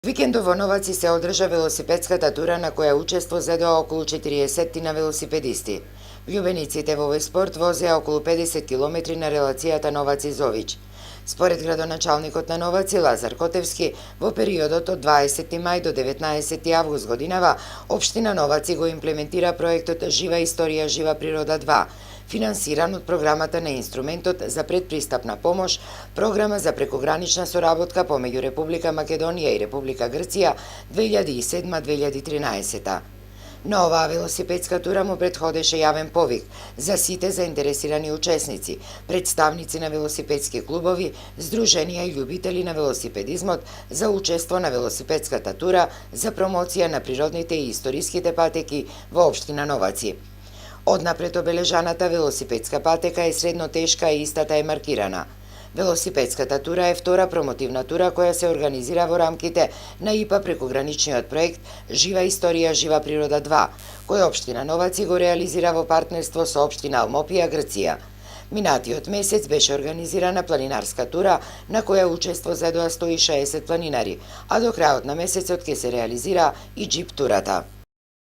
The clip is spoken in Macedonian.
Викендов во Новаци се одржа велосипедската тура на која учество зедоа околу 40 на велосипедисти. Љубениците во овој спорт возеа околу 50 километри на релацијата Новаци-Зович. Според градоначалникот на Новаци Лазар Котевски, во периодот од 20 мај до 19 август годинава, општина Новаци го имплементира проектот Жива историја, жива природа 2, финансиран од програмата на инструментот за предпристапна помош, програма за прекогранична соработка помеѓу Република Македонија и Република Грција 2007-2013. На оваа велосипедска тура му претходеше јавен повик за сите заинтересирани учесници, представници на велосипедски клубови, здруженија и љубители на велосипедизмот за учество на велосипедската тура за промоција на природните и историските патеки во општина Новаци. Однапред обележаната велосипедска патека е средно тешка и истата е маркирана. Велосипедската тура е втора промотивна тура која се организира во рамките на ИПА прекограничниот проект Жива историја, жива природа 2, кој општина Новаци го реализира во партнерство со општина Алмопија, Грција. Минатиот месец беше организирана планинарска тура на која учество зедоа 160 планинари, а до крајот на месецот ќе се реализира и џип турата.